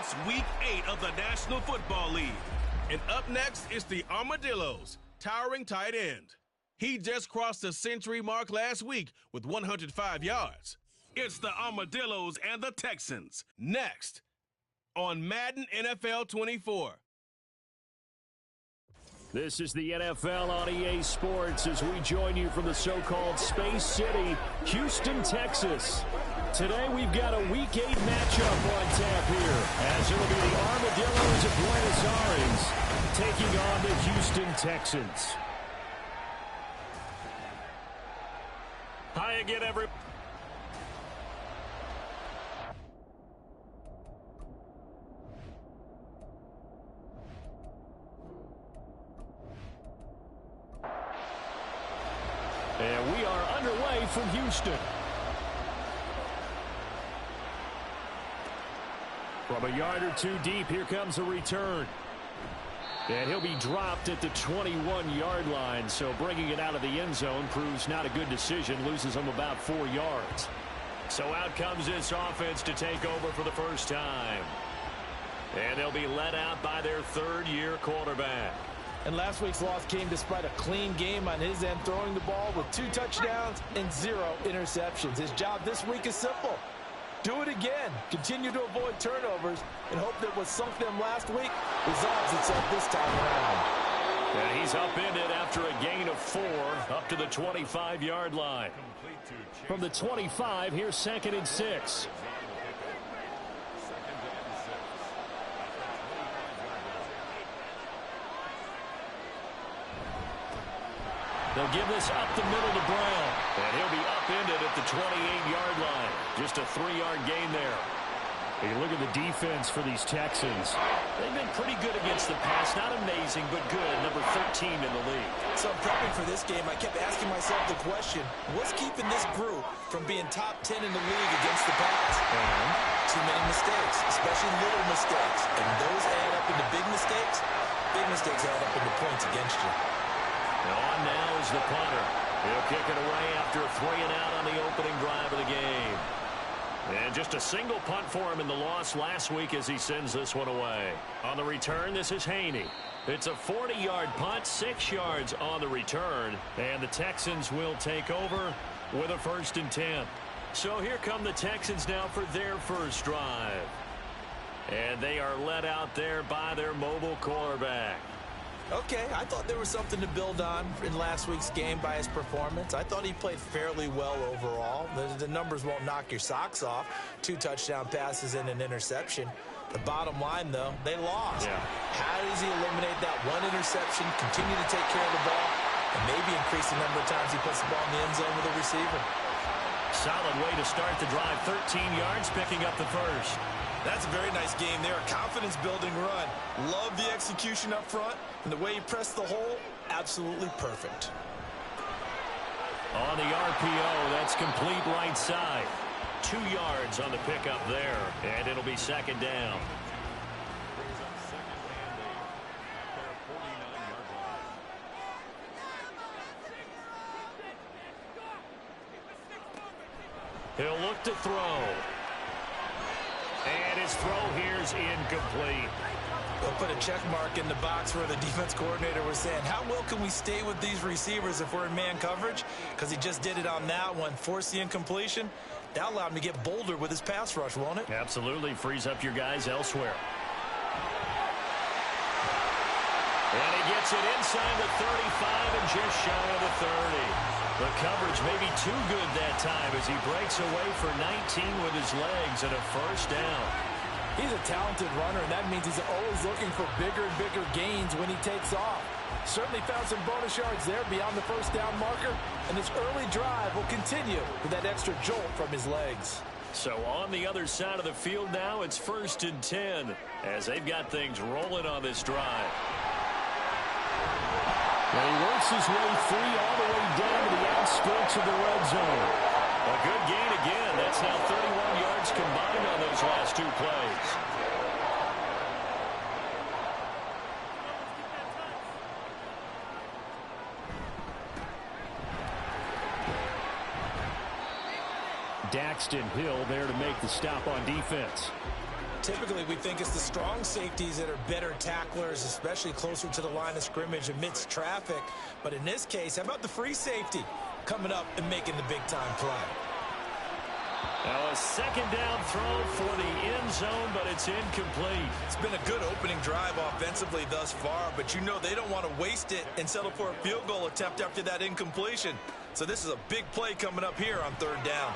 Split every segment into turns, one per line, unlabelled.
It's Week 8 of the National Football League. And up next is the Armadillos, towering tight end. He just crossed the century mark last week with 105 yards. It's the Armadillos and the Texans. Next on Madden NFL 24.
This is the NFL on EA Sports as we join you from the so-called Space City, Houston, Texas. Today we've got a Week 8 matchup on tap here, as it'll be the Armadillos of Buenos Aires taking on the Houston Texans. Hi again, everyone. And we are underway from Houston. From a yard or two deep, here comes a return. And he'll be dropped at the 21-yard line, so bringing it out of the end zone proves not a good decision, loses him about 4 yards. So out comes this offense to take over for the first time. And they'll be led out by their third-year quarterback.
And last week's loss came despite a clean game on his end, throwing the ball with 2 touchdowns and 0 interceptions. His job this week is simple. Do it again. Continue to avoid turnovers and hope that what sunk them last week resolves itself this time around.
And he's upended after a gain of 4 up to the 25-yard line. From the 25, here's 2nd and 6. They'll give this up the middle to Brown. And he'll be upended at the 28-yard line. Just a 3-yard gain there. You look at the defense for these Texans. They've been pretty good against the pass. Not amazing, but good. Number 13 in the league.
So prepping for this game, I kept asking myself the question, what's keeping this group from being top 10 in the league against the pass? Too many mistakes, especially little mistakes. And those add up into big mistakes. Big mistakes add up into points against you.
And on now is the punter. He'll kick it away after a 3-and-out on the opening drive of the game. And just a single punt for him in the loss last week as he sends this one away. On the return, this is Haney. It's a 40-yard punt, 6 yards on the return. And the Texans will take over with a 1st and 10. So here come the Texans now for their first drive. And they are led out there by their mobile quarterback.
Okay, I thought there was something to build on in last week's game by his performance. I thought he played fairly well overall. The numbers won't knock your socks off. 2 touchdown passes and an interception. The bottom line, though, they lost.
Yeah.
How does he eliminate that 1 interception, continue to take care of the ball, and maybe increase the number of times he puts the ball in the end zone with a receiver?
Solid way to start the drive. 13 yards, picking up the first.
That's a very nice game there. A confidence-building run. Love the execution up front. And the way he pressed the hole, absolutely perfect.
On the RPO, that's complete right side. 2 yards on the pickup there. And it'll be 2nd down. He'll look to throw. And his throw here's incomplete.
We'll put a check mark in the box where the defense coordinator was saying, how well can we stay with these receivers if we're in man coverage? Because he just did it on that one, forced the incompletion. That allowed him to get bolder with his pass rush, won't it?
Absolutely. Frees up your guys elsewhere. And he gets it inside the 35 and just shy of the 30. The coverage may be too good that time as he breaks away for 19 with his legs and a 1st down.
He's a talented runner, and that means he's always looking for bigger and bigger gains when he takes off. Certainly found some bonus yards there beyond the 1st down marker, and this early drive will continue with that extra jolt from his legs.
So on the other side of the field now, it's 1st and 10 as they've got things rolling on this drive. And he works his way free all the way down to the outskirts of the red zone. A good gain again. That's now 31 yards combined on those last 2 plays. Daxton Hill there to make the stop on defense.
Typically, we think it's the strong safeties that are better tacklers, especially closer to the line of scrimmage amidst traffic. But in this case, how about the free safety coming up and making the big-time play?
Now a second down throw for the end zone, but it's incomplete.
It's been a good opening drive offensively thus far, but you know they don't want to waste it and settle for a field goal attempt after that incompletion. So this is a big play coming up here on third down.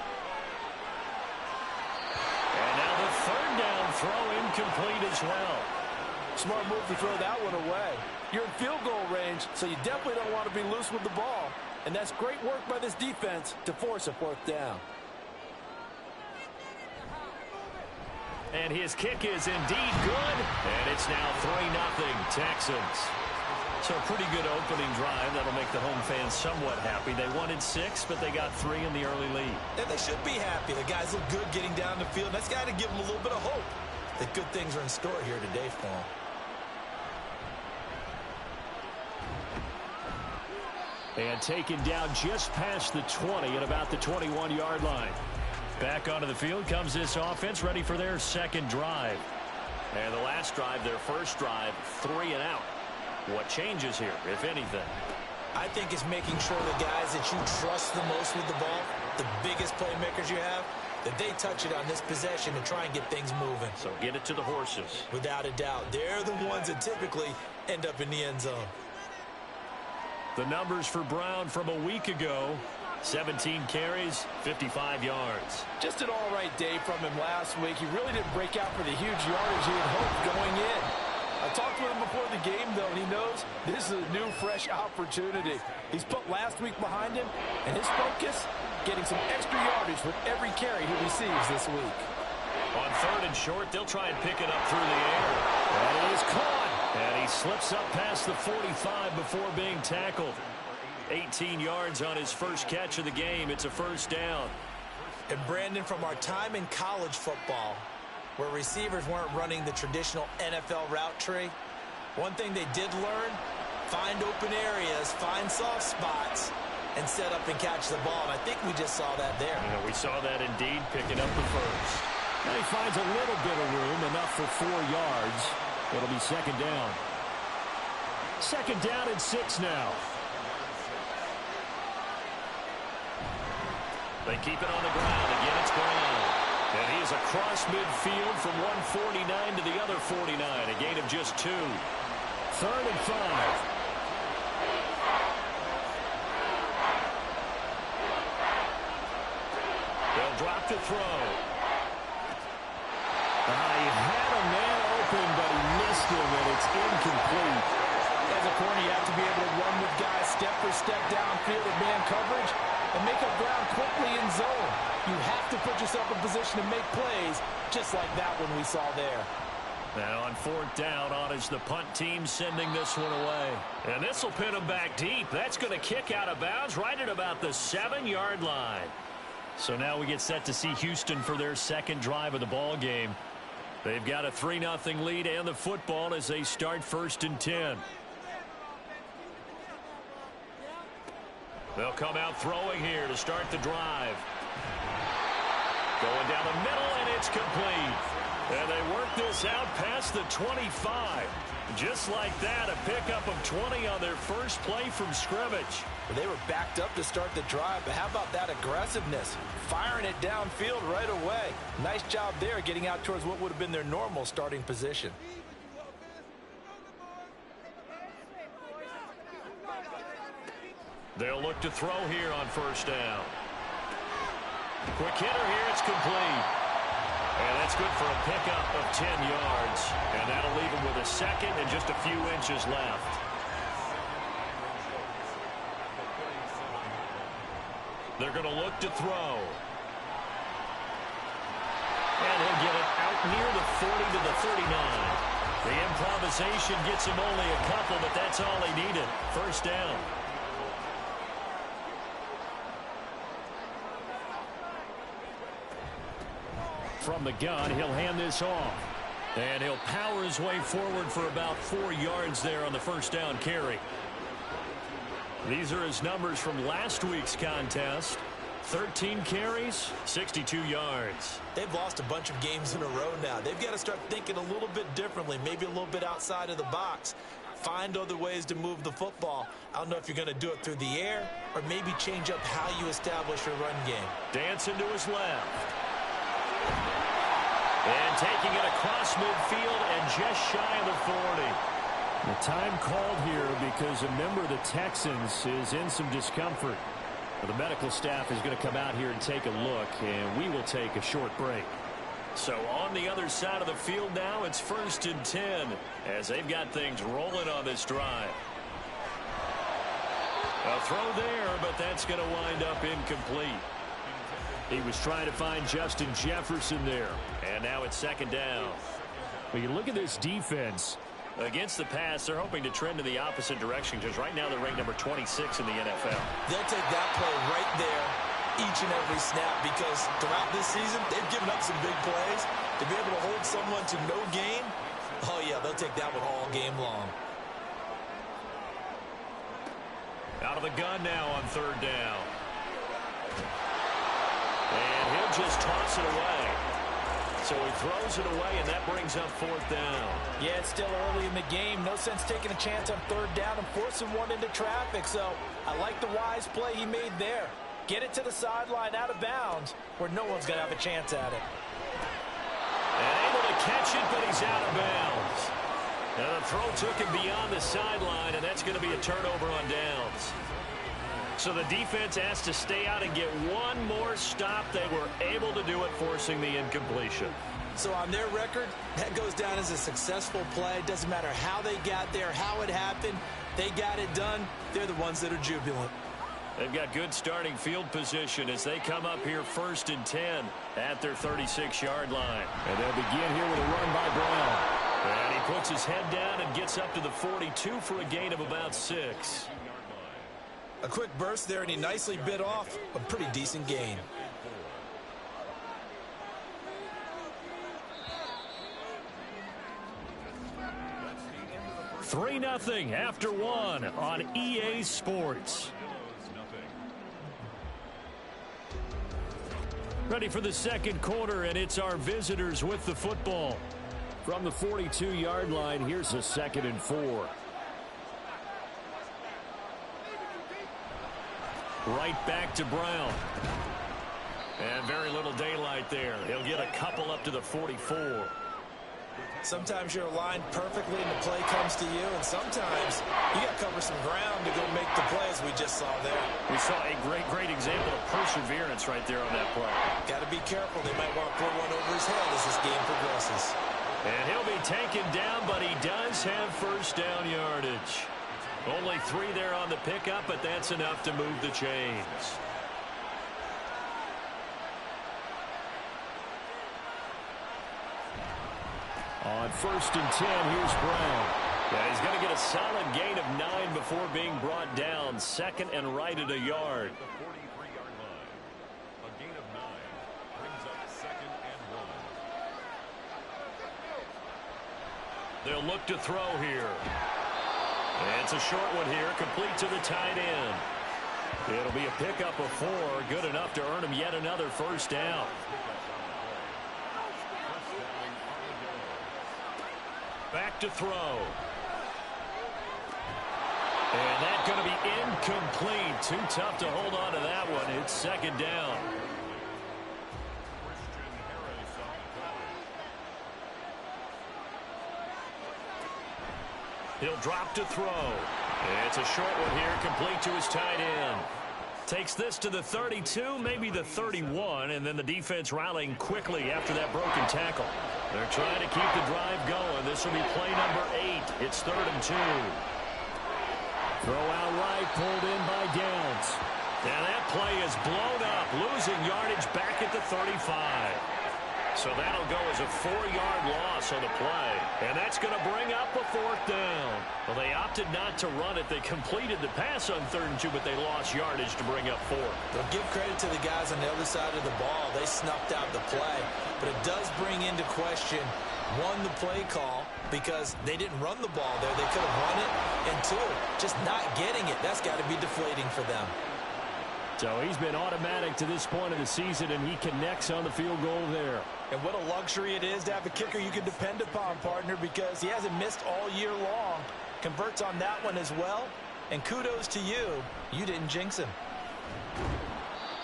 And now the third down throw incomplete as well.
Smart move to throw that one away. You're in field goal range, so you definitely don't want to be loose with the ball. And that's great work by this defense to force a fourth down.
And his kick is indeed good. And it's now 3-0 Texans. So a pretty good opening drive. That'll make the home fans somewhat happy. They wanted 6, but they got 3 in the early lead.
And they should be happy. The guys look good getting down the field. That's got to give them a little bit of hope that good things are in store here today for them.
And taken down just past the 20 at about the 21-yard line. Back onto the field comes this offense, ready for their second drive. And the last drive, their first drive, 3 and out. What changes here, if anything?
I think it's making sure the guys that you trust the most with the ball, the biggest playmakers you have, that they touch it on this possession and try and get things moving.
So get it to the horses.
Without a doubt. They're the ones that typically end up in the end zone.
The numbers for Brown from a week ago: 17 carries, 55 yards.
Just an all-right day from him last week. He really didn't break out for the huge yardage he had hoped going in. I talked with him before the game, though, and he knows this is a new, fresh opportunity. He's put last week behind him, and his focus, getting some extra yardage with every carry he receives this week.
On third and short, they'll try and pick it up through the air. And it is caught. And he slips up past the 45 before being tackled. 18 yards on his first catch of the game. It's a first down.
And Brandon, from our time in college football, where receivers weren't running the traditional NFL route tree, one thing they did learn: find open areas, find soft spots, and set up and catch the ball. And I think we just saw that there.
We saw that indeed, picking up the first. And he finds a little bit of room, enough for 4 yards. It'll be second down. Second down and 6 now. They keep it on the ground. Again, it's Brown. And he is across midfield from 149 to the other 49. A gain of just 2. Third and 5. They'll drop to throw. He had a man open, but he missed him, and it's incomplete.
As a corner, you have to be able to run with guys step for step downfield at man coverage and make up ground quickly in zone. You have to put yourself in position to make plays, just like that one we saw there.
Now on fourth down, on is the punt team sending this one away. And this will pin him back deep. That's going to kick out of bounds right at about the 7-yard line. So now we get set to see Houston for their second drive of the ball game. They've got a 3-0 lead and the football as they start first and 10. They'll come out throwing here to start the drive. Going down the middle, and it's complete. And they work this out past the 25. Just like that, a pickup of 20 on their first play from scrimmage.
They were backed up to start the drive, but how about that aggressiveness? Firing it downfield right away. Nice job there, getting out towards what would have been their normal starting position.
They'll look to throw here on first down. Quick hitter here, it's complete. And that's good for a pickup of 10 yards. And that'll leave him with a second and just a few inches left. They're going to look to throw. And he'll get it out near the 40 to the 39. The improvisation gets him only a couple, but that's all he needed. First down. From the gun, he'll hand this off. And he'll power his way forward for about 4 yards there on the first down carry. These are his numbers from last week's contest. 13 carries, 62 yards.
They've lost a bunch of games in a row now. They've got to start thinking a little bit differently, maybe a little bit outside of the box. Find other ways to move the football. I don't know if you're going to do it through the air or maybe change up how you establish your run game.
Dancing to his left. And taking it across midfield and just shy of the 40. The time called here because a member of the Texans is in some discomfort. The medical staff is going to come out here and take a look, and we will take a short break. So on the other side of the field now, it's 1st and 10 as they've got things rolling on this drive. A throw there, but that's going to wind up incomplete. He was trying to find Justin Jefferson there, and now it's 2nd down. When you look at this defense, against the pass, they're hoping to trend in the opposite direction because right now they're ranked number 26 in the NFL.
They'll take that play right there each and every snap because throughout this season, they've given up some big plays. To be able to hold someone to no gain, oh, yeah, they'll take that one all game long.
Out of the gun now on 3rd down. And he'll just toss it away. So he throws it away, and that brings up 4th down.
Yeah, it's still early in the game. No sense taking a chance on 3rd down and forcing one into traffic. So I like the wise play he made there. Get it to the sideline out of bounds where no one's going to have a chance at it.
And able to catch it, but he's out of bounds. Now the throw took him beyond the sideline, and that's going to be a turnover on downs. So the defense has to stay out and get one more stop. They were able to do it, forcing the incompletion.
So on their record, that goes down as a successful play. Doesn't matter how they got there, how it happened. They got it done. They're the ones that are jubilant.
They've got good starting field position as they come up here 1st and 10 at their 36-yard line.
And they'll begin here with a run by Brown.
And he puts his head down and gets up to the 42 for a gain of about 6.
A quick burst there, and he nicely bit off a pretty decent gain.
Three 3-0 after 1 on EA Sports. Ready for the 2nd quarter, and it's our visitors with the football.
From the 42-yard line, here's a 2nd and 4.
Right back to Brown. And very little daylight there. He'll get a couple up to the 44.
Sometimes you're aligned perfectly and the play comes to you, and sometimes you got to cover some ground to go make the play, as we just saw there.
We saw a great example of perseverance right there on that play.
Got to be careful. They might want to put one over his head as this game progresses.
And he'll be taken down, but he does have 1st down yardage. Only 3 there on the pickup, but that's enough to move the chains.
On 1st and 10, here's Brown.
Yeah, he's going to get a solid gain of 9 before being brought down. 2nd and right at a yard.
The 43-yard line. A gain of 9 brings up 2nd and 1.
They'll look to throw here. And it's a short one here, complete to the tight end. It'll be a pickup of 4, good enough to earn him yet another 1st down. Back to throw. And that's going to be incomplete. Too tough to hold on to that one. It's 2nd down. He'll drop to throw. It's a short one here, complete to his tight end. Takes this to the 32, maybe the 31, and then the defense rallying quickly after that broken tackle. They're trying to keep the drive going. This will be play number 8. It's 3rd and 2.
Throw out right, pulled in by Downs.
And that play is blown up, losing yardage back at the 35. So that'll go as a 4-yard loss on the play. And that's going to bring up a 4th down. Well, they opted not to run it. They completed the pass on 3rd and 2, but they lost yardage to bring up 4.
They'll give credit to the guys on the other side of the ball. They snuffed out the play. But it does bring into question, 1, the play call, because they didn't run the ball there. They could have run it. And 2, just not getting it. That's got to be deflating for them.
So he's been automatic to this point of the season, and he connects on the field goal there.
And what a luxury it is to have a kicker you can depend upon, partner, because he hasn't missed all year long. Converts on that one as well. And kudos to you. You didn't jinx him.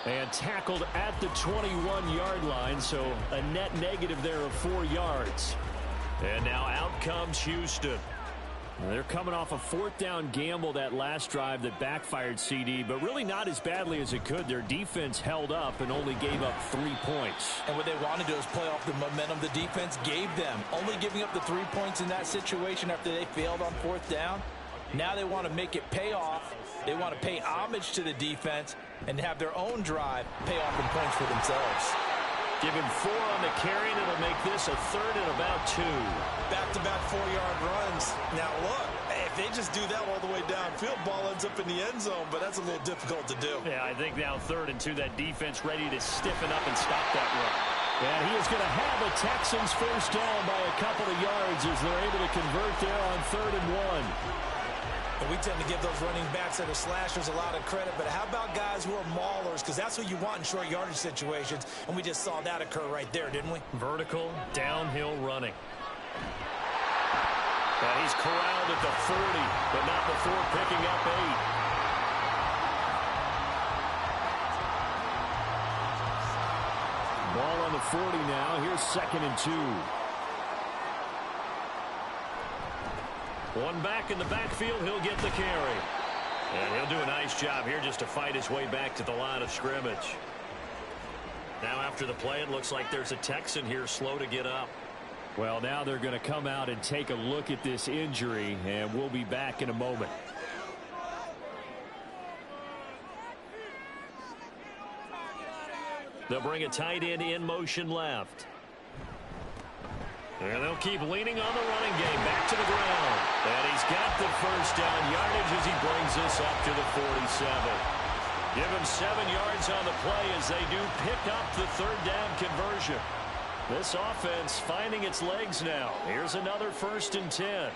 And tackled at the 21-yard line, so a net negative there of 4 yards.
And now out comes Houston.
They're coming off a 4th down gamble that last drive that backfired, CD, but really not as badly as it could. Their defense held up and only gave up 3 points.
And what they want to do is play off the momentum the defense gave them. Only giving up the 3 points in that situation after they failed on 4th down. Now they want to make it pay off. They want to pay homage to the defense and have their own drive pay off in points for themselves.
Give him 4 on the carry, and it'll make this a 3rd and about 2.
Back-to-back 4-yard runs. Now, look, if they just do that all the way downfield, ball ends up in the end zone, but that's a little difficult to do.
Yeah, I think now 3rd and 2, that defense ready to stiffen up and stop that run.
And he is going to have a Texans first down by a couple of yards as they're able to convert there on 3rd and 1.
And we tend to give those running backs that are slashers a lot of credit, but how about guys who are maulers? Because that's what you want in short yardage situations, and we just saw that occur right there, didn't we?
Vertical, downhill running. And he's corralled at the 40, but not before picking up 8.
Ball on the 40 now. Here's 2nd and 2.
One back in the backfield, he'll get the carry. And he'll do a nice job here just to fight his way back to the line of scrimmage. Now after the play, it looks like there's a Texan here slow to get up.
Well, now they're going to come out and take a look at this injury, and we'll be back in a moment.
They'll bring a tight end in motion left. And they'll keep leaning on the running game back to the ground. And he's got the first down yardage as he brings this up to the 47. Give him 7 yards on the play as they do pick up the 3rd down conversion. This offense finding its legs now. Here's another 1st and 10.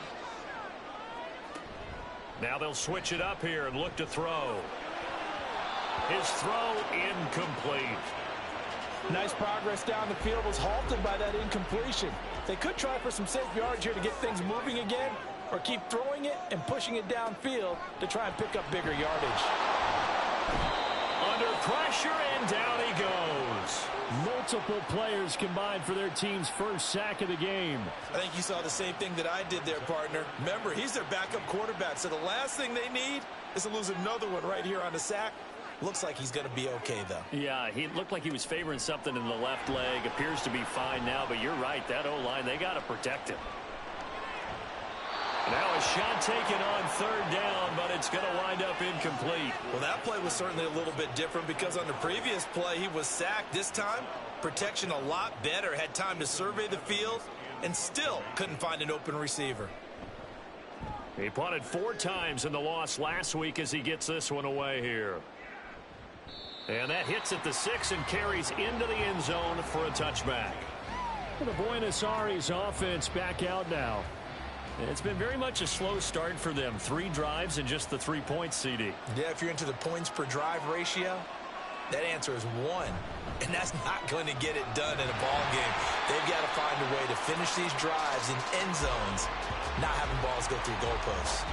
Now they'll switch it up here and look to throw. His throw incomplete.
Nice progress down the field was halted by that incompletion. They could try for some safe yards here to get things moving again, or keep throwing it and pushing it downfield to try and pick up bigger yardage.
Under pressure, and down he goes.
Multiple players combined for their team's first sack of the game.
I think you saw the same thing that I did there, partner. Remember, he's their backup quarterback, so the last thing they need is to lose another one right here on the sack. Looks like he's going to be okay, though.
Yeah, he looked like he was favoring something in the left leg. Appears to be fine now, but you're right. That O-line, they got to protect him. Now a shot taken on 3rd down, but it's going to wind up incomplete.
Well, that play was certainly a little bit different because on the previous play, he was sacked. This time, protection a lot better. Had time to survey the field and still couldn't find an open receiver.
He punted 4 times in the loss last week as he gets this one away here. And that hits at the 6 and carries into the end zone for a touchback.
The Buenos Aires offense back out now.
It's been very much a slow start for them. 3 drives and just the 3 points, CD.
Yeah, if you're into the points per drive ratio, that answer is 1. And that's not going to get it done in a ball game. They've got to find a way to finish these drives in end zones, not having balls go through goalposts.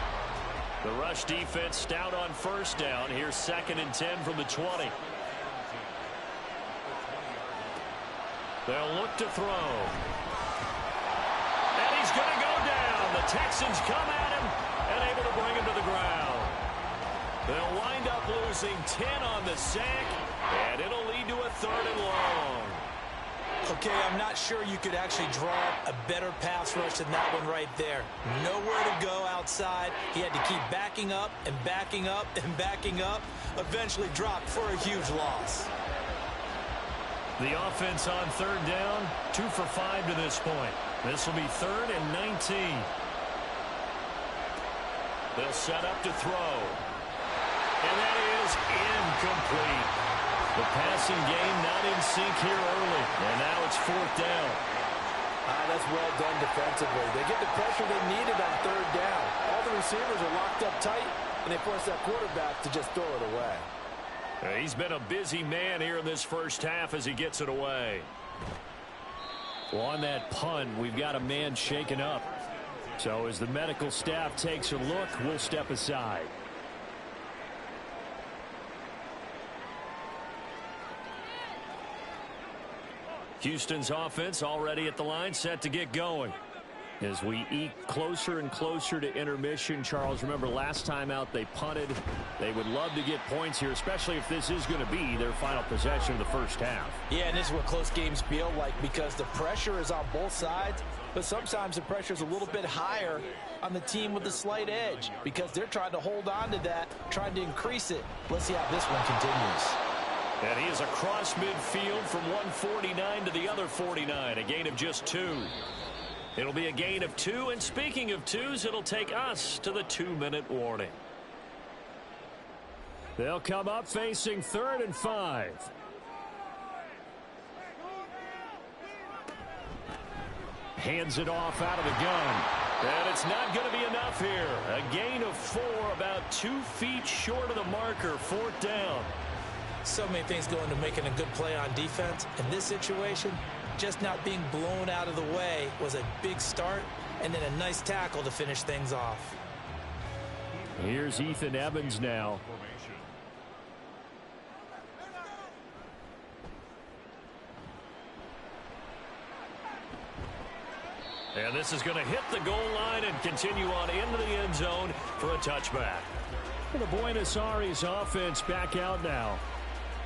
The rush defense stout on 1st down. Here's 2nd and 10 from the 20. They'll look to throw. And he's going to go down. The Texans come at him and able to bring him to the ground. They'll wind up losing 10 on the sack, and it'll lead to a 3rd and long.
Okay, I'm not sure you could actually draw a better pass rush than that one right there. Nowhere to go outside. He had to keep backing up and backing up and backing up. Eventually dropped for a huge loss.
The offense on 3rd down, 2 for 5 to this point. This will be 3rd and 19. They'll set up to throw. And that is incomplete. The passing game not in sync here early. And now it's 4th down.
That's well done defensively. They get the pressure they needed on 3rd down. All the receivers are locked up tight, and they force that quarterback to just throw it away.
He's been a busy man here in this first half as he gets it away.
Well, on that punt, we've got a man shaken up. So as the medical staff takes a look, we'll step aside. Houston's offense already at the line, set to get going. As we eke closer and closer to intermission, Charles, remember last time out they punted. They would love to get points here, especially if this is going to be their final possession of the first half.
Yeah, and this is what close games feel like because the pressure is on both sides, but sometimes the pressure is a little bit higher on the team with the slight edge because they're trying to hold on to that, trying to increase it. Let's see how this one continues.
And he is across midfield from 149 to the other 49, a gain of just 2. It'll be a gain of 2, and speaking of 2s, it'll take us to the 2-minute warning.
They'll come up facing 3rd and 5. Hands it off out of the gun.
And it's not going to be enough here. A gain of 4, about 2 feet short of the marker, 4th down.
So many things go into making a good play on defense. In this situation, just not being blown out of the way was a big start, and then a nice tackle to finish things off.
Here's Ethan Evans now.
And this is going to hit the goal line and continue on into the end zone for a touchback.
The Buenos Aires offense back out now.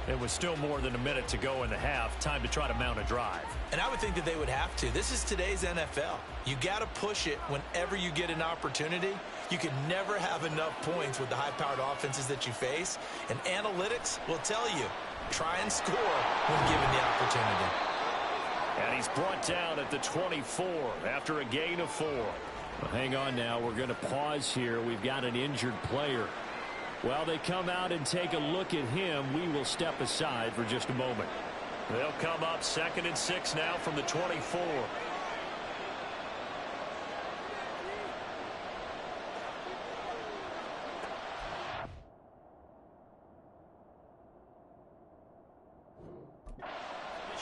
It was still more than a minute to go in the half. Time to try to mount a drive.
And I would think that they would have to. This is today's NFL. You got to push it whenever you get an opportunity. You can never have enough points with the high-powered offenses that you face. And analytics will tell you, try and score when given the opportunity.
And he's brought down at the 24 after a gain of 4.
Well, hang on now. We're going to pause here. We've got an injured player. While they come out and take a look at him, we will step aside for just a moment.
They'll come up 2nd and 6 now from the 24.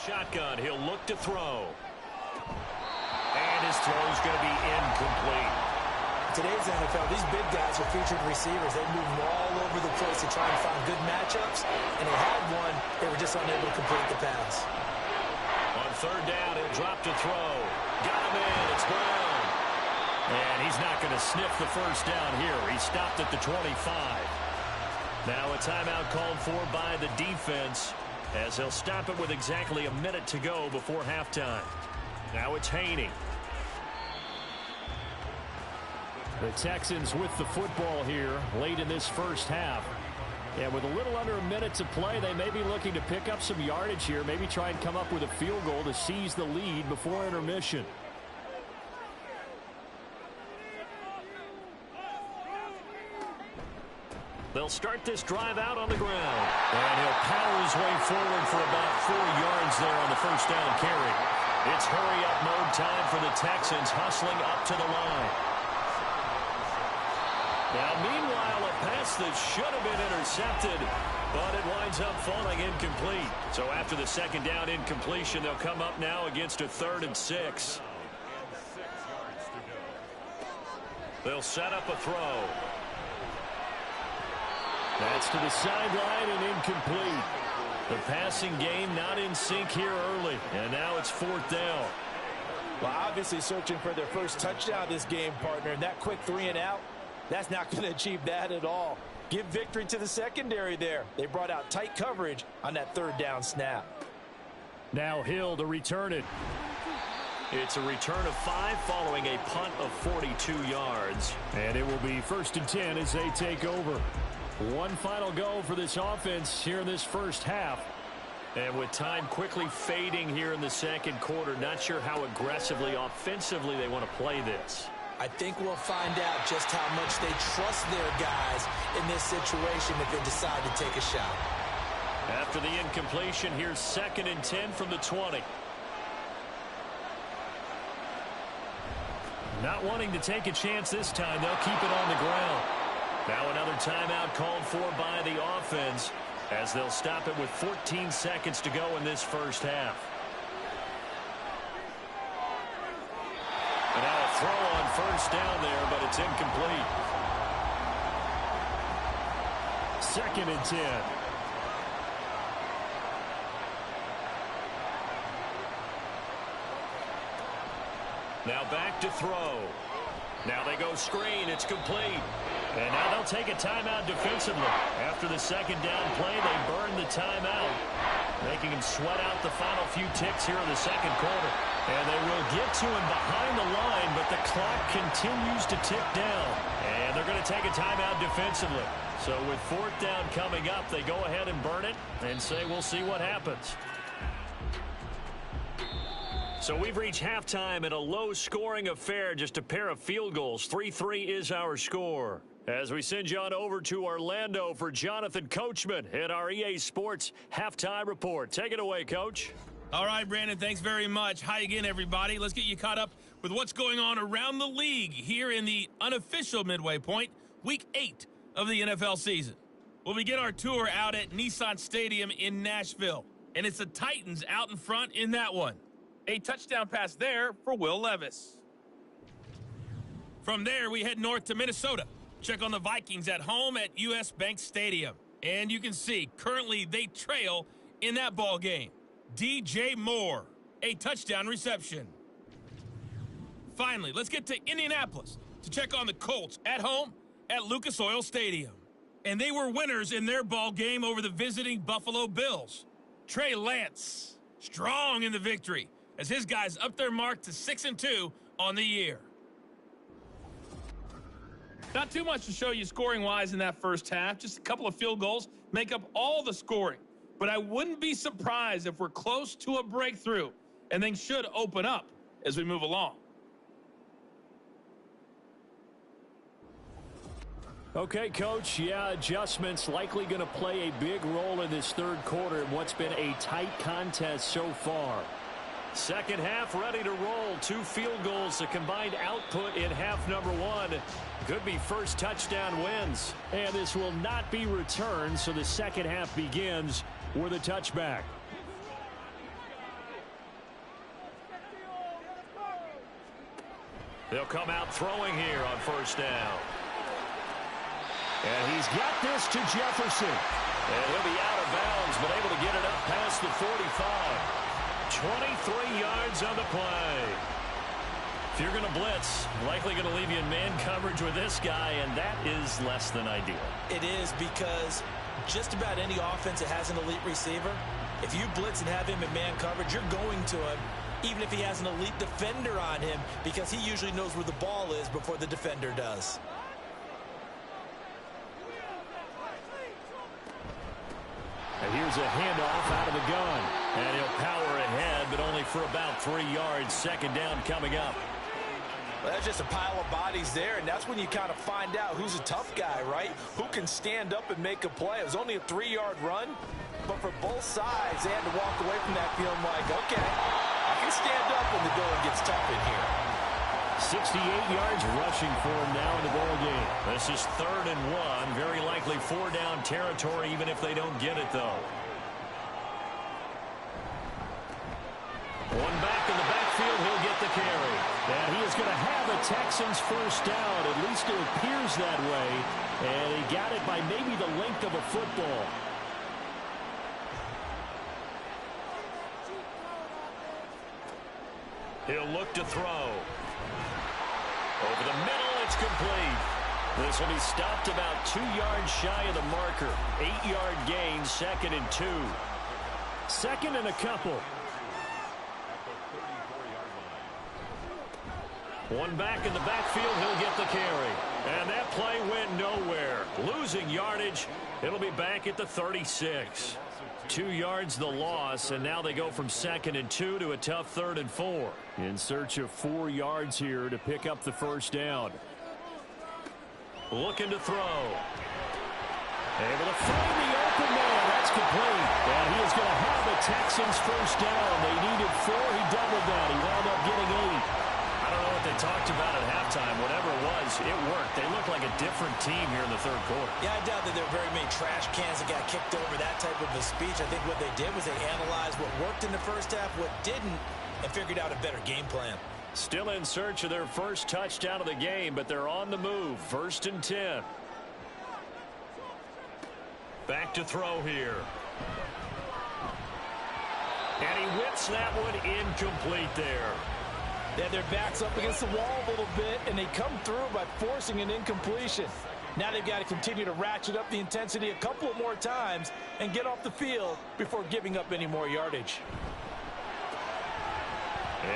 Shotgun, he'll look to throw. And his throw's going to be incomplete.
Today's NFL, these big guys are featured receivers. They move all over the place to try and find good matchups, and they had one. They were just unable to complete the pass.
On 3rd down, he'll drop to throw. Got him in. It's Brown. And he's not going to sniff the first down here. He stopped at the 25. Now a timeout called for by the defense as he'll stop it with exactly a minute to go before halftime. Now it's Haney.
The Texans with the football here late in this first half. And with a little under a minute to play, they may be looking to pick up some yardage here, maybe try and come up with a field goal to seize the lead before intermission.
They'll start this drive out on the ground. And he'll power his way forward for about 4 yards there on the first down carry. It's hurry-up mode time for the Texans, hustling up to the line. Now, meanwhile, a pass that should have been intercepted, but it winds up falling incomplete. So after the 2nd down incompletion, they'll come up now against a 3rd and 6. They'll set up a throw.
That's to the sideline and incomplete.
The passing game not in sync here early, and now it's 4th down.
Well, obviously searching for their first touchdown this game, partner, and that quick 3 and out, that's not going to achieve that at all. Give victory to the secondary there. They brought out tight coverage on that 3rd down snap.
Now Hill to return it.
It's a return of 5 following a punt of 42 yards.
And it will be 1st and 10 as they take over. One final go for this offense here in this first half.
And with time quickly fading here in the 2nd quarter, not sure how aggressively, offensively they want to play this.
I think we'll find out just how much they trust their guys in this situation if they decide to take a shot.
After the incompletion, here's 2nd and 10 from the 20.
Not wanting to take a chance this time, they'll keep it on the ground.
Now another timeout called for by the offense. as they'll stop it with 14 seconds to go in this first half. And now a throw on first down there, but it's incomplete. 2nd and 10. Now back to throw. Now they go screen. It's complete. And now they'll take a timeout defensively. After the second down play, they burn the timeout, making him sweat out the final few ticks here in the second quarter. And they will get to him behind the line, but the clock continues to tick down. And they're going to take a timeout defensively. So with 4th down coming up, they go ahead and burn it and say we'll see what happens. So we've reached halftime in a low-scoring affair, just a pair of field goals. 3-3 is our score. As we send you on over to Orlando for Jonathan Coachman at our EA Sports Halftime Report. Take it away, Coach.
All right, Brandon, thanks very much. Hi again, everybody. Let's get you caught up with what's going on around the league here in the unofficial midway point, Week 8 of the NFL season. We'll begin our tour out at Nissan Stadium in Nashville, and it's the Titans out in front in that one. A touchdown pass there for Will Levis. From there, we head north to Minnesota. Check on the Vikings at home at US Bank Stadium. And you can see, currently they trail in that ball game. DJ Moore, a touchdown reception. Finally, let's get to Indianapolis to check on the Colts at home at Lucas Oil Stadium. And they were winners in their ball game over the visiting Buffalo Bills. Trey Lance, strong in the victory, as his guys up their mark to 6-2 on the year. Not too much to show you scoring-wise in that first half. Just a couple of field goals make up all the scoring. But I wouldn't be surprised if we're close to a breakthrough, and things should open up as we move along.
Okay, Coach, yeah, adjustments likely going to play a big role in this third quarter in what's been a tight contest so far.
Second half ready to roll. 2 field goals, the combined output in half number 1. Could be first touchdown wins.
And this will not be returned, so the second half begins with a touchback.
They'll come out throwing here on first down.
And he's got this to Jefferson.
And he'll be out of bounds, but able to get it up past the 45. 23 yards on the play. If you're going to blitz, likely going to leave you in man coverage with this guy, and that is less than ideal.
It is, because just about any offense that has an elite receiver, if you blitz and have him in man coverage, you're going to him, even if he has an elite defender on him, because he usually knows where the ball is before the defender does.
And here's a handoff out of the gun.
And he'll power ahead, but only for about 3 yards. Second down coming up.
Well, that's just a pile of bodies there, and that's when you kind of find out who's a tough guy, right? Who can stand up and make a play. It was only a 3-yard run, but for both sides, they had to walk away from that feeling like, okay, I can stand up when the going gets tough in here.
68 yards rushing for him now in the ball game.
This is 3rd and 1. Very likely 4-down territory, even if they don't get it, though. One back in the backfield. He'll get the carry.
And he is going to have a Texans first down. At least it appears that way. And he got it by maybe the length of a football.
He'll look to throw. Over the middle, it's complete. This will be stopped about 2 yards shy of the marker. 8-yard gain, 2nd and 2.
2nd and a couple.
One back in the backfield, he'll get the carry. And that play went nowhere. Losing yardage, it'll be back at the 36. 2 yards the loss, and now they go from 2nd and 2 to a tough 3rd and 4.
In search of 4 yards here to pick up the first down.
Looking to throw.
Able to find the open man. That's complete. And he is going to have the Texans first down. They needed 4. He doubled that. He wound up getting 8.
I don't know what they talked about at halftime. Whatever it was, it worked. They look like a different team here in the third quarter.
Yeah, I doubt that there were very many trash cans that got kicked over, that type of a speech. I think what they did was they analyzed what worked in the first half, what didn't, and figured out a better game plan.
Still in search of their first touchdown of the game, but they're on the move. 1st and 10. Back to throw here. And he whips that one incomplete there.
They had their backs up against the wall a little bit, and they come through by forcing an incompletion. Now they've got to continue to ratchet up the intensity a couple of more times and get off the field before giving up any more yardage.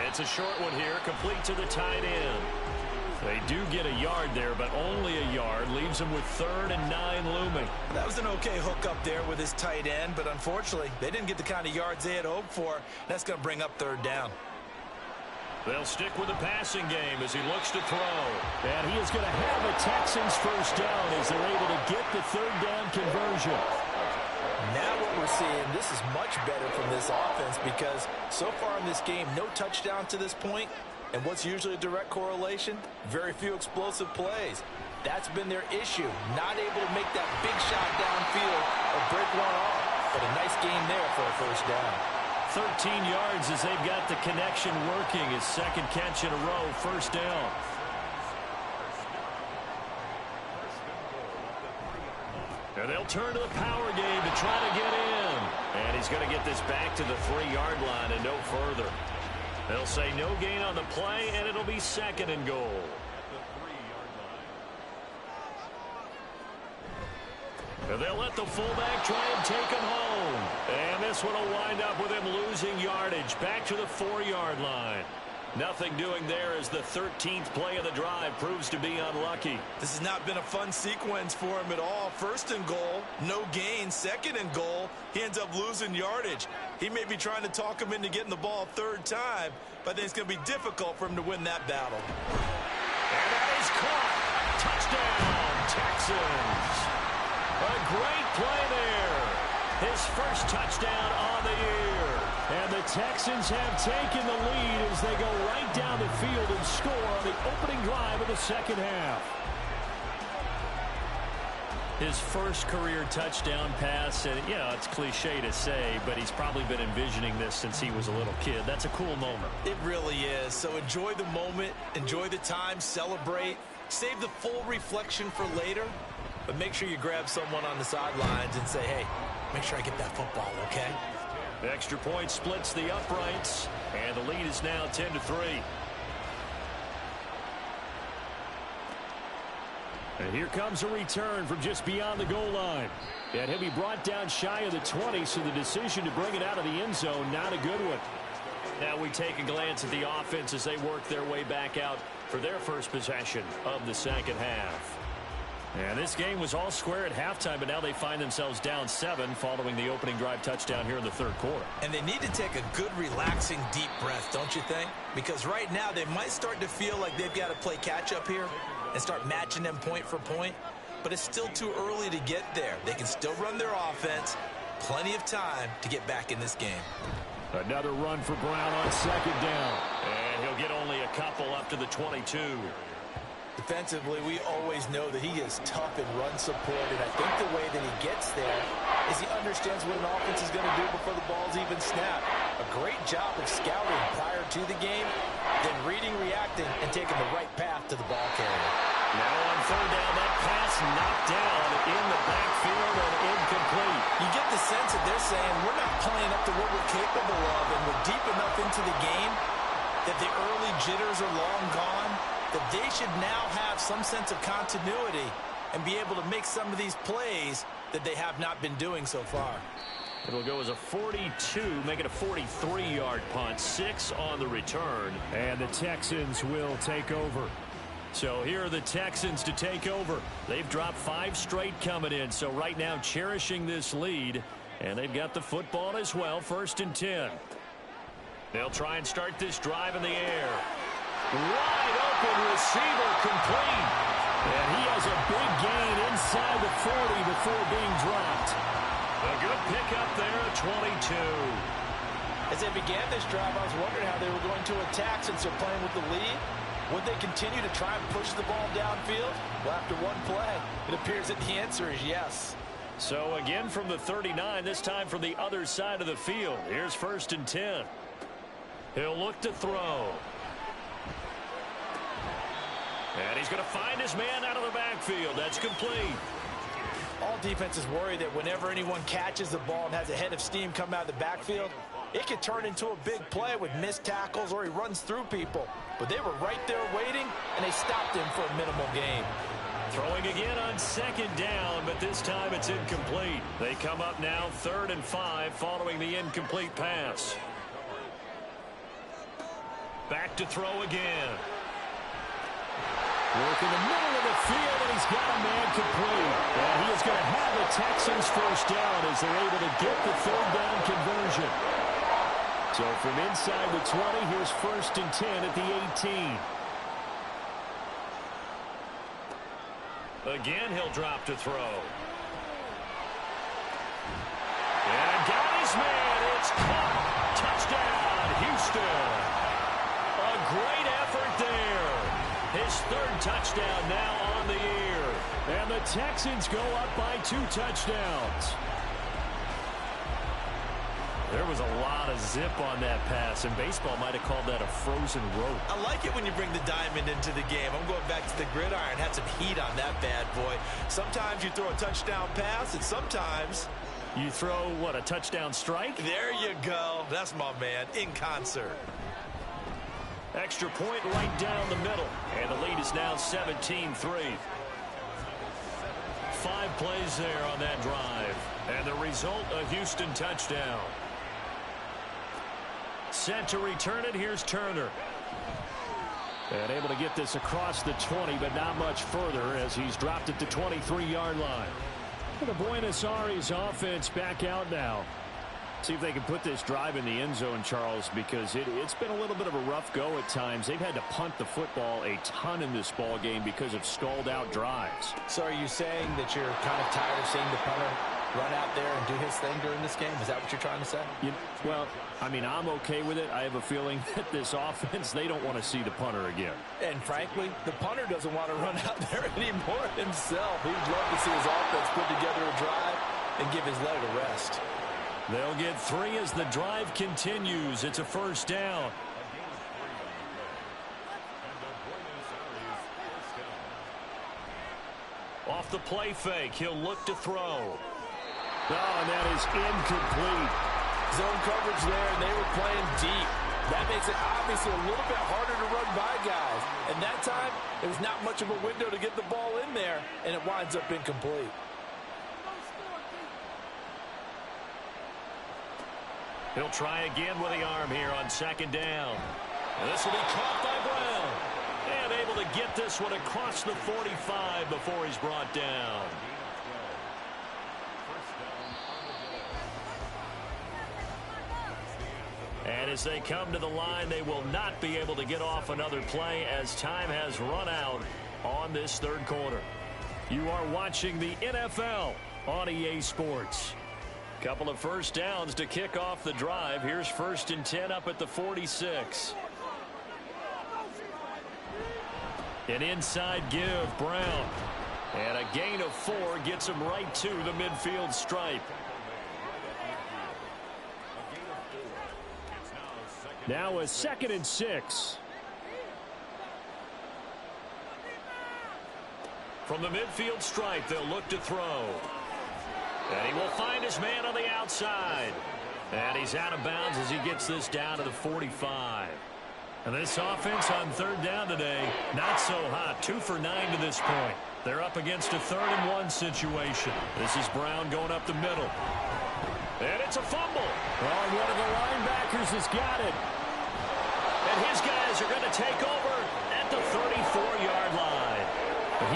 It's a short one here, complete to the tight end. They do get a yard there, but only a yard. Leaves them with 3rd and 9 looming.
That was an okay hook up there with his tight end, but unfortunately, they didn't get the kind of yards they had hoped for. That's going to bring up 3rd down.
They'll stick with the passing game as he looks to throw.
And he is going to have a Texans first down as they're able to get the 3rd down conversion.
Now what we're seeing, this is much better from this offense because so far in this game, no touchdown to this point. And what's usually a direct correlation? Very few explosive plays. That's been their issue. Not able to make that big shot downfield or break one off. But a nice game there for a first down.
13 yards as they've got the connection working. His 2nd catch in a row, 1st down. And they'll turn to the power game to try to get in. And he's going to get this back to the 3-yard line and no further. They'll say no gain on the play, and it'll be 2nd and goal. And they'll let the fullback try and take him home. And this one will wind up with him losing yardage back to the 4-yard line. Nothing doing there as the 13th play of the drive proves to be unlucky.
This has not been a fun sequence for him at all. 1st and goal, no gain. 2nd and goal, he ends up losing yardage. He may be trying to talk him into getting the ball 3rd time, but I think it's going to be difficult for him to win that battle.
And that is caught. Touchdown, Texans. A great play there. His first touchdown on the year.
And the Texans have taken the lead as they go right down the field and score on the opening drive of the 2nd half.
His first career touchdown pass, and, you know, it's cliche to say, but he's probably been envisioning this since he was a little kid. That's a cool moment.
It really is. So enjoy the moment, enjoy the time, celebrate, save the full reflection for later, but make sure you grab someone on the sidelines and say, hey, make sure I get that football, okay?
The extra point splits the uprights, and the lead is now 10-3.
And here comes a return from just beyond the goal line. And he'll be brought down shy of the 20, so the decision to bring it out of the end zone, not a good one.
Now we take a glance at the offense as they work their way back out for their first possession of the 2nd half. And this game was all square at halftime, but now they find themselves down 7 following the opening drive touchdown here in the 3rd quarter.
And they need to take a good, relaxing, deep breath, don't you think? Because right now they might start to feel like they've got to play catch-up here and start matching them point for point. But it's still too early to get there. They can still run their offense. Plenty of time to get back in this game.
Another run for Brown on 2nd down.
And he'll get only a couple up to the 22.
Defensively, we always know that he is tough in run support, and I think the way that he gets there is he understands what an offense is going to do before the ball's even snapped. A great job of scouting prior to the game, then reading, reacting, and taking the right path to the ball carrier.
Now on 3rd down, that pass knocked down in the backfield and incomplete.
You get the sense that they're saying we're not playing up to what we're capable of, and we're deep enough into the game that the early jitters are long gone, that they should now have some sense of continuity and be able to make some of these plays that they have not been doing so far.
It'll go as a 42, make it a 43-yard punt, 6 on the return.
And the Texans will take over.
So here are the Texans to take over. They've dropped 5 straight coming in, so right now cherishing this lead. And they've got the football as well, 1st and 10. They'll try and start this drive in the air. Wide open receiver complete.
And he has a big gain inside the 40 before being dropped.
A good pickup there at 22.
As they began this drive, I was wondering how they were going to attack since they're playing with the lead. Would they continue to try and push the ball downfield? Well, after one play, it appears that the answer is yes.
So again from the 39, this time from the other side of the field. Here's 1st and 10. He'll look to throw. And he's going to find his man out of the backfield. That's complete.
All defenses worry that whenever anyone catches the ball and has a head of steam come out of the backfield, it could turn into a big play with missed tackles or he runs through people. But they were right there waiting, and they stopped him for a minimal gain.
Throwing again on 2nd down, but this time it's incomplete. They come up now 3rd and 5 following the incomplete pass. Back to throw again.
Work in the middle of the field, and he's got a man complete. And he is going to have the Texans 1st down as they're able to get the 3rd down conversion. So from inside the 20, here's 1st and 10 at the 18.
Again, he'll drop to throw. And got his man. It's caught. Touchdown, Houston. A great effort there. His 3rd touchdown now on the year.
And the Texans go up by 2 touchdowns.
There was a lot of zip on that pass, and baseball might have called that a frozen rope.
I like it when you bring the diamond into the game. I'm going back to the gridiron. Had some heat on that bad boy. Sometimes you throw a touchdown pass, and sometimes
you throw, what, a touchdown strike?
There you go. That's my man, in concert.
Extra point right down the middle, and the lead is now 17-3. 5 plays there on that drive, and the result, a Houston touchdown. Set to return it, here's Turner.
And able to get this across the 20, but not much further as he's dropped it to 23-yard line. The Buenos Aires offense back out now. See if they can put this drive in the end zone, Charles, because it's been a little bit of a rough go at times. They've had to punt the football a ton in this ball game because of stalled-out drives.
So are you saying that you're kind of tired of seeing the punter run out there and do his thing during this game? Is that what you're trying to say?
Well, I mean, I'm okay with it. I have a feeling that this offense, they don't want to see the punter again.
And frankly, the punter doesn't want to run out there anymore himself. He'd love to see his offense put together a drive and give his leg a rest.
They'll get 3 as the drive continues. It's a 1st down. Off the play fake, he'll look to throw.
Oh, and that is incomplete.
Zone coverage there, and they were playing deep. That makes it obviously a little bit harder to run by guys. And that time, there was not much of a window to get the ball in there, and it winds up incomplete.
He'll try again with the arm here on 2nd down. This will be caught by Brown. And able to get this one across the 45 before he's brought down. And as they come to the line, they will not be able to get off another play as time has run out on this 3rd quarter. You are watching the NFL on EA Sports. Couple of 1st downs to kick off the drive. Here's 1st and 10 up at the 46. An inside give, Brown. And a gain of 4 gets him right to the midfield stripe.
Now a 2nd and 6.
From the midfield stripe, they'll look to throw. And he will find his man on the outside. And he's out of bounds as he gets this down to the 45. And this offense on 3rd down today, not so hot. 2 for 9 to this point. They're up against a 3rd and 1 situation. This is Brown going up the middle. And it's a fumble.
Oh, one of the linebackers has got it.
And his guys are going to take over at the 34-yard line.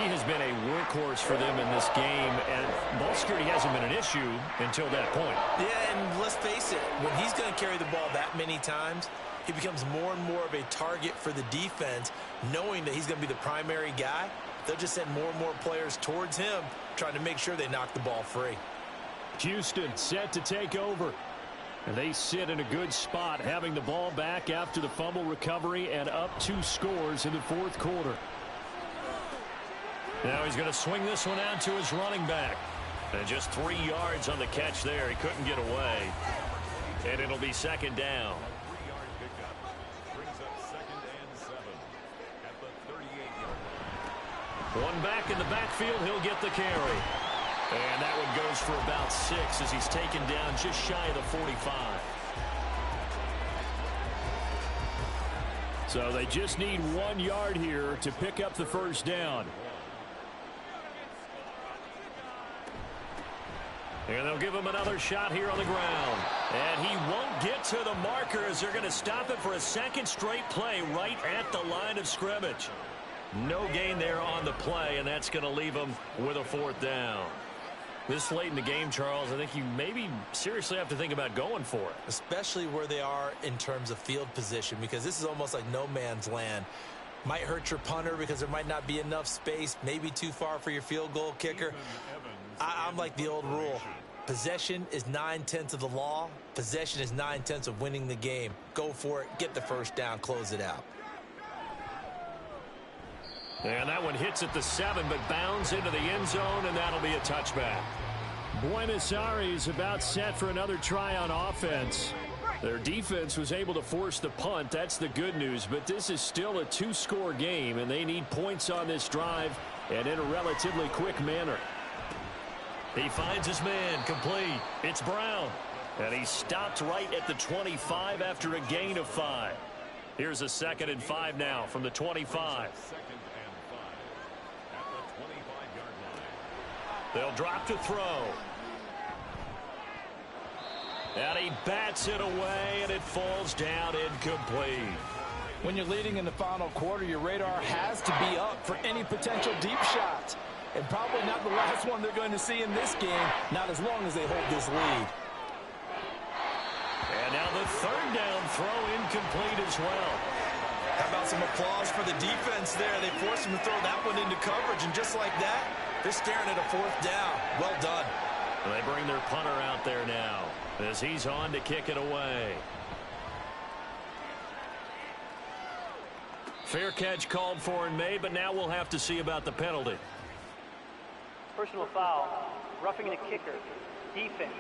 He has been a workhorse for them in this game, and ball security hasn't been an issue until that point.
Yeah, and let's face it, when he's going to carry the ball that many times, he becomes more and more of a target for the defense, knowing that he's going to be the primary guy. They'll just send more and more players towards him, trying to make sure they knock the ball free.
Houston set to take over. And they sit in a good spot, having the ball back after the fumble recovery and up 2 scores in the fourth quarter.
Now he's going to swing this one out to his running back. And just 3 yards on the catch there. He couldn't get away. And it'll be second down. One back in the backfield, he'll get the carry. And that one goes for about 6 as he's taken down just shy of the 45.
So they just need 1 yard here to pick up the first down.
And they'll give him another shot here on the ground. And he won't get to the marker as they're going to stop it for a second straight play right at the line of scrimmage. No gain there on the play, and that's going to leave him with a fourth down. This late in the game, Charles, I think you maybe seriously have to think about going for it.
Especially where they are in terms of field position, because this is almost like no man's land. Might hurt your punter because there might not be enough space, maybe too far for your field goal kicker. I'm like the old rule. Possession is 9/10 of the law. Possession is 9/10 of winning the game. Go for it, get the first down, close it out.
And that one hits at the 7, but bounds into the end zone, and that'll be a touchback.
Buenos Aires about set for another try on offense. Their defense was able to force the punt. That's the good news, but this is still a 2-score game, and they need points on this drive and in a relatively quick manner.
He finds his man, complete. It's Brown. And he stopped right at the 25 after a gain of 5. Here's a 2nd and 5 now from the 25. They'll drop to throw. And he bats it away, and it falls down incomplete.
When you're leading in the final quarter, your radar has to be up for any potential deep shots. And probably not the last one they're going to see in this game, not as long as they hold this lead.
And now the 3rd down throw incomplete as well.
How about some applause for the defense there? They forced him to throw that one into coverage, and just like that, they're staring at a 4th down. Well done.
They bring their punter out there now as he's on to kick it away. Fair catch called for and made, but now we'll have to see about the penalty.
Personal foul, roughing the kicker, defense.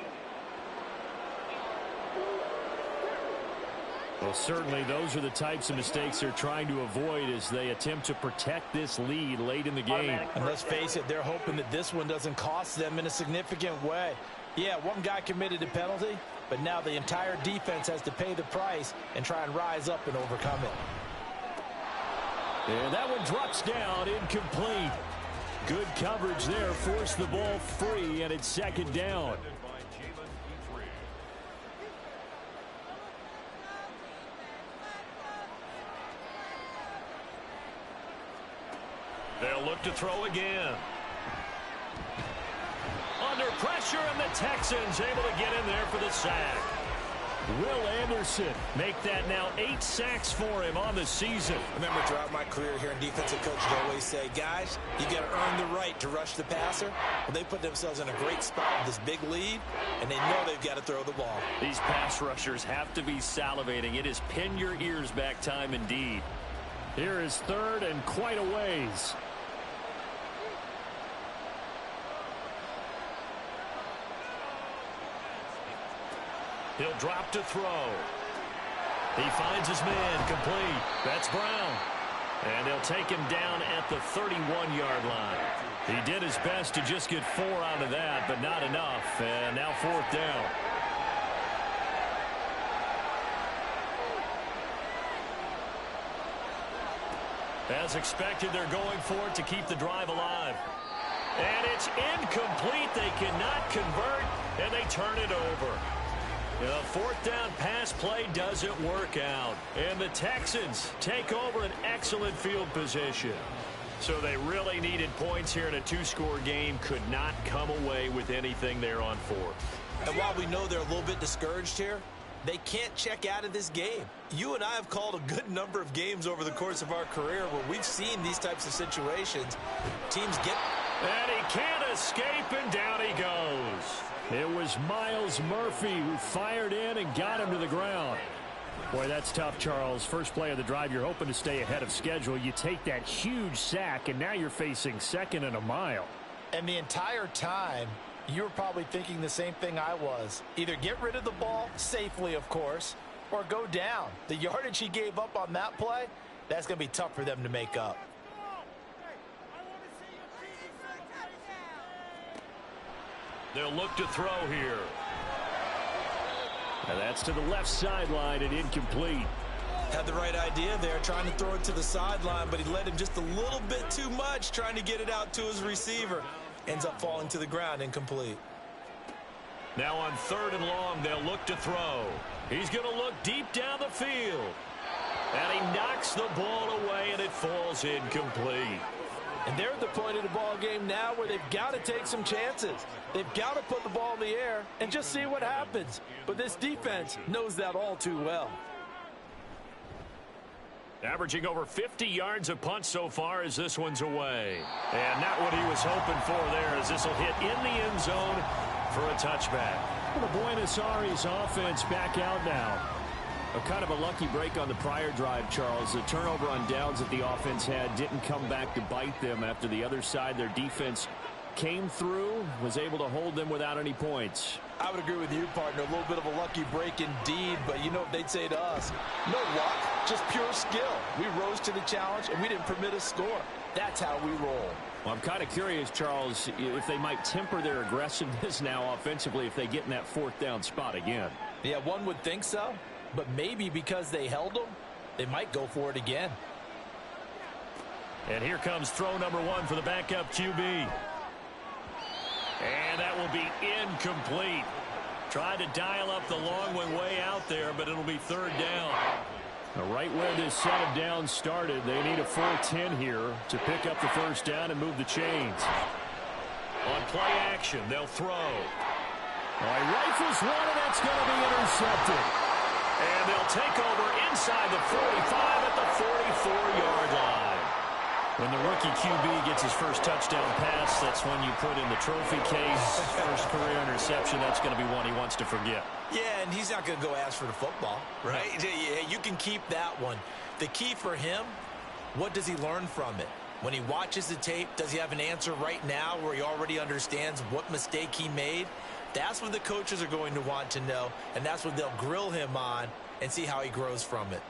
Well, certainly those are the types of mistakes they're trying to avoid as they attempt to protect this lead late in the game.
And let's face it, they're hoping that this one doesn't cost them in a significant way. Yeah, one guy committed a penalty, but now the entire defense has to pay the price and try and rise up and overcome it.
And that one drops down, incomplete. Good coverage there, forced the ball free, and it's 2nd down.
They'll look to throw again. Under pressure, and the Texans able to get in there for the sack.
Will Anderson make that now 8 sacks for him on the season.
Remember, throughout my career here in defensive coach, I always say, guys, you got to earn the right to rush the passer. Well, they put themselves in a great spot with this big lead, and they know they've got to throw the ball.
These pass rushers have to be salivating. It is pin your ears back time indeed.
Here is 3rd and quite a ways.
He'll drop to throw. He finds his man, complete. That's Brown. And they'll take him down at the 31-yard line. He did his best to just get 4 out of that, but not enough. And now 4th down. As expected, they're going for it to keep the drive alive. And it's incomplete. They cannot convert, and they turn it over. The 4th down pass play doesn't work out. And the Texans take over an excellent field position. So they really needed points here in a 2-score game. Could not come away with anything there on 4th.
And while we know they're a little bit discouraged here, they can't check out of this game. You and I have called a good number of games over the course of our career where we've seen these types of situations. Teams get...
And he can't escape, and down he goes.
It was Miles Murphy who fired in and got him to the ground. Boy, that's tough, Charles. First play of the drive, you're hoping to stay ahead of schedule. You take that huge sack, and now you're facing second and a mile.
And the entire time, you were probably thinking the same thing I was. Either get rid of the ball, safely, of course, or go down. The yardage he gave up on that play, that's going to be tough for them to make up.
They'll look to throw here.
And that's to the left sideline and incomplete.
Had the right idea there, trying to throw it to the sideline, but he led him just a little bit too much, trying to get it out to his receiver. Ends up falling to the ground, incomplete.
Now on 3rd and long, they'll look to throw. He's going to look deep down the field. And he knocks the ball away, and it falls incomplete.
And they're at the point of the ball game now where they've got to take some chances. They've got to put the ball in the air and just see what happens. But this defense knows that all too well.
Averaging over 50 yards a punt so far as this one's away. And not what he was hoping for there, as this will hit in the end zone for a touchback.
Well, the Buenos Aires offense back out now. A kind of a lucky break on the prior drive, Charles. The turnover on downs that the offense had didn't come back to bite them after the other side. Their defense came through, was able to hold them without any points.
I would agree with you, partner. A little bit of a lucky break indeed, but you know what they'd say to us? No luck, just pure skill. We rose to the challenge, and we didn't permit a score. That's how we roll.
Well, I'm kind of curious, Charles, if they might temper their aggressiveness now offensively if they get in that 4th down spot again.
Yeah, one would think so, but maybe because they held them, they might go for it again.
And here comes throw number 1 for the backup QB. And that will be incomplete. Tried to dial up the long one way out there, but it'll be 3rd down.
Right where this set of downs started, they need a full 10 here to pick up the 1st down and move the chains.
On play action, they'll throw.
All right, rifles one, and that's going to be intercepted.
And they'll take over inside the 45 at the 44-yard line. When the rookie QB gets his first touchdown pass, that's when you put in the trophy case. First career interception, that's going to be one he wants to forget.
Yeah, and he's not going to go ask for the football, right? Yeah, you can keep that one. The key for him, what does he learn from it? When he watches the tape, does he have an answer right now where he already understands what mistake he made? That's what the coaches are going to want to know, and that's what they'll grill him on and see how he grows from it.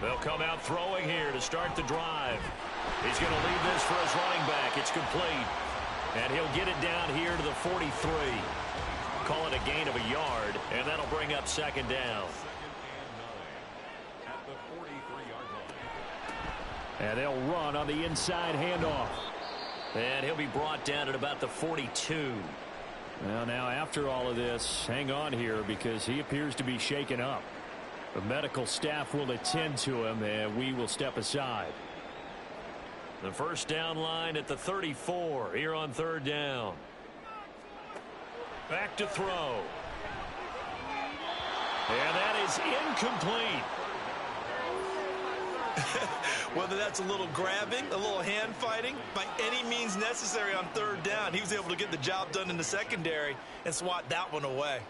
They'll come out throwing here to start the drive. He's going to leave this for his running back. It's complete. And he'll get it down here to the 43. Call it a gain of a yard, and that'll bring up 2nd down.
At the 43-yard line.
And they'll run on the inside handoff.
And he'll be brought down at about the 42.
Well, now after all of this, hang on here because he appears to be shaken up. The medical staff will attend to him, and we will step aside.
The 1st down line at the 34 here on 3rd down. Back to throw. And that is incomplete.
Whether that's a little grabbing, a little hand fighting, by any means necessary on 3rd down, he was able to get the job done in the secondary and swat that one away.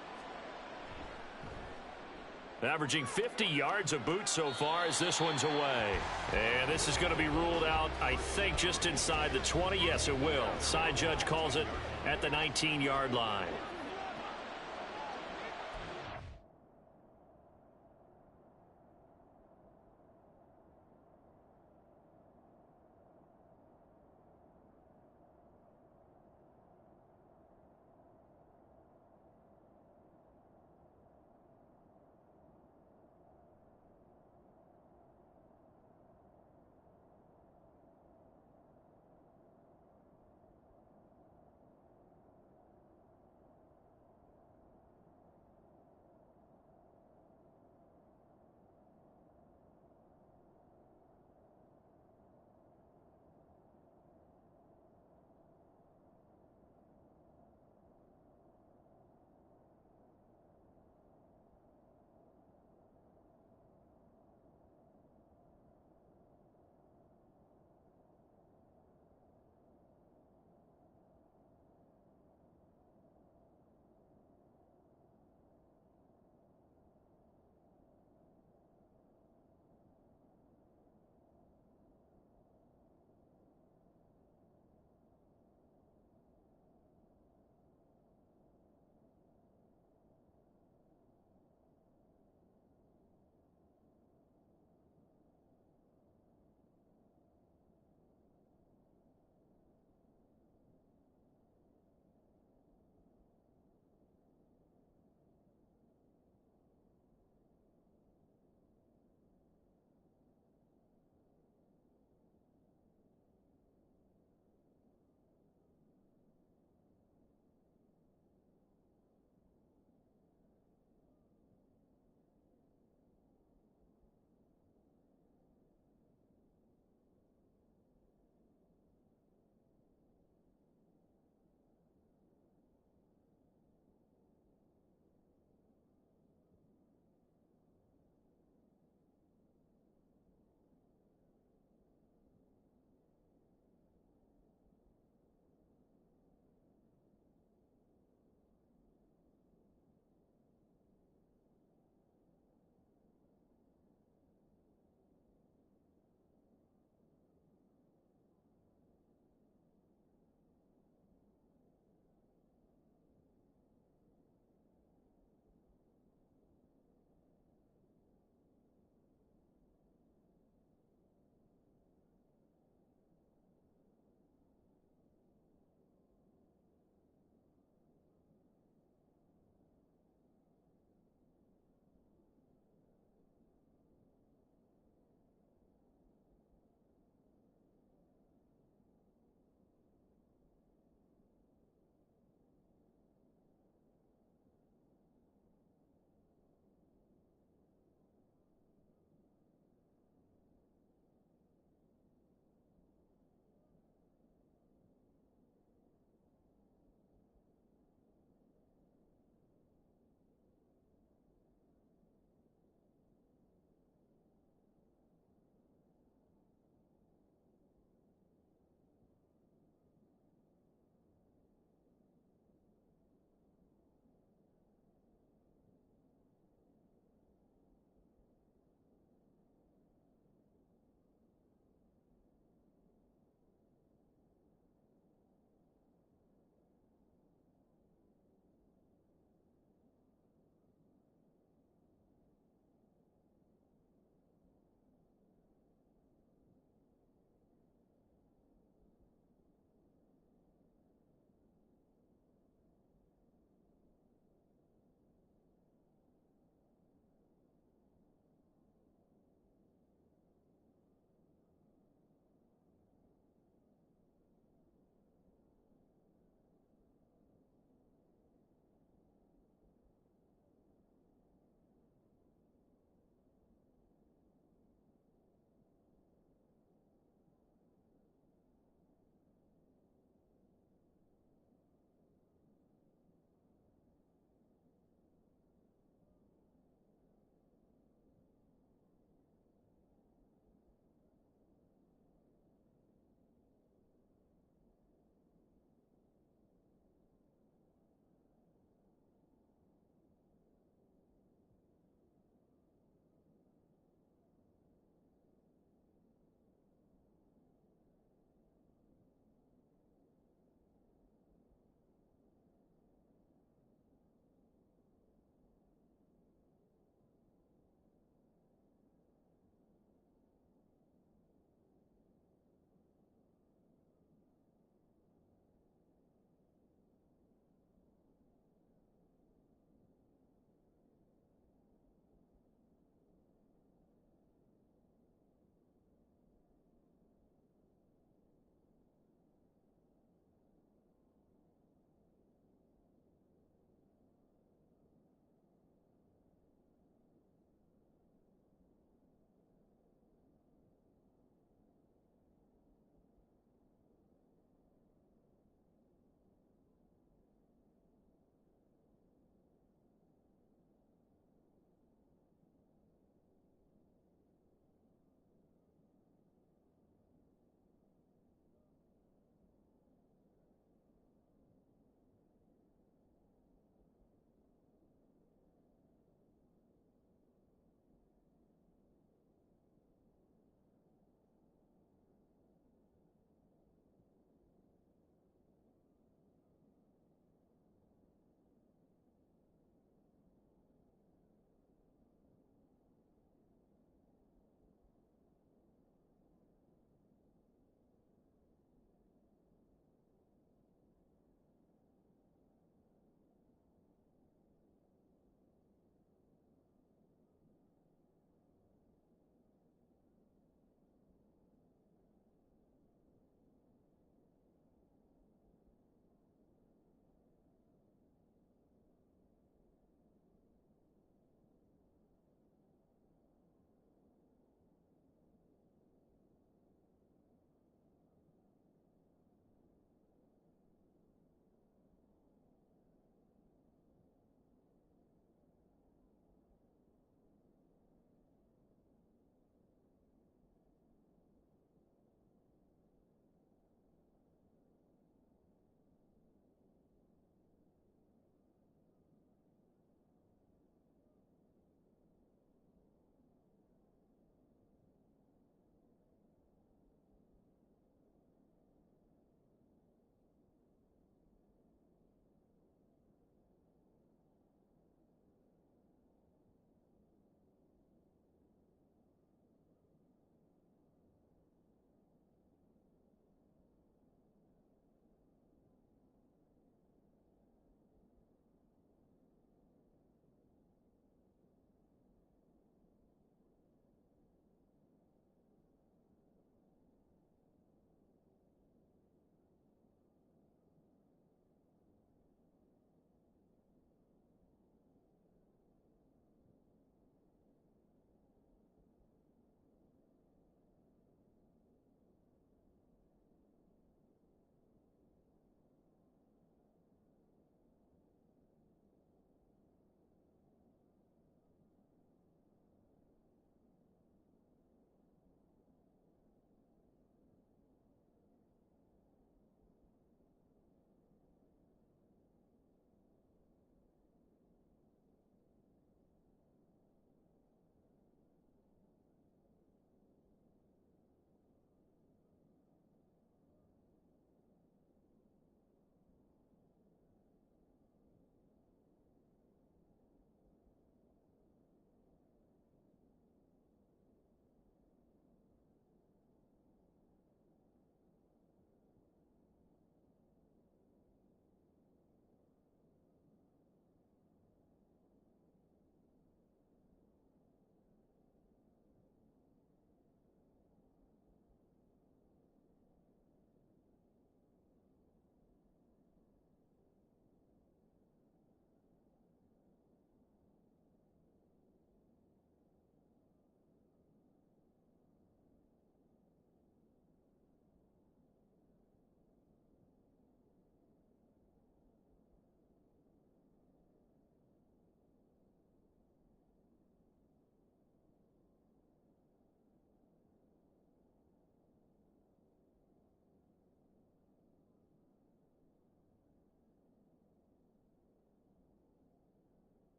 Averaging 50 yards a boot so far as this one's away. And this is going to be ruled out, I think, just inside the 20. Yes, it will. Side judge calls it at the 19-yard line.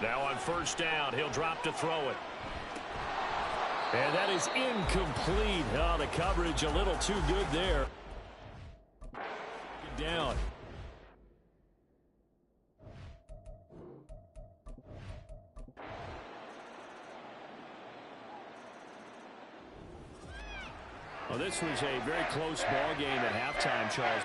Now on first down, he'll drop to throw it.
And that is incomplete. Oh, the coverage a little too good there. Down. Well, this was a very close ball game at halftime, Charles.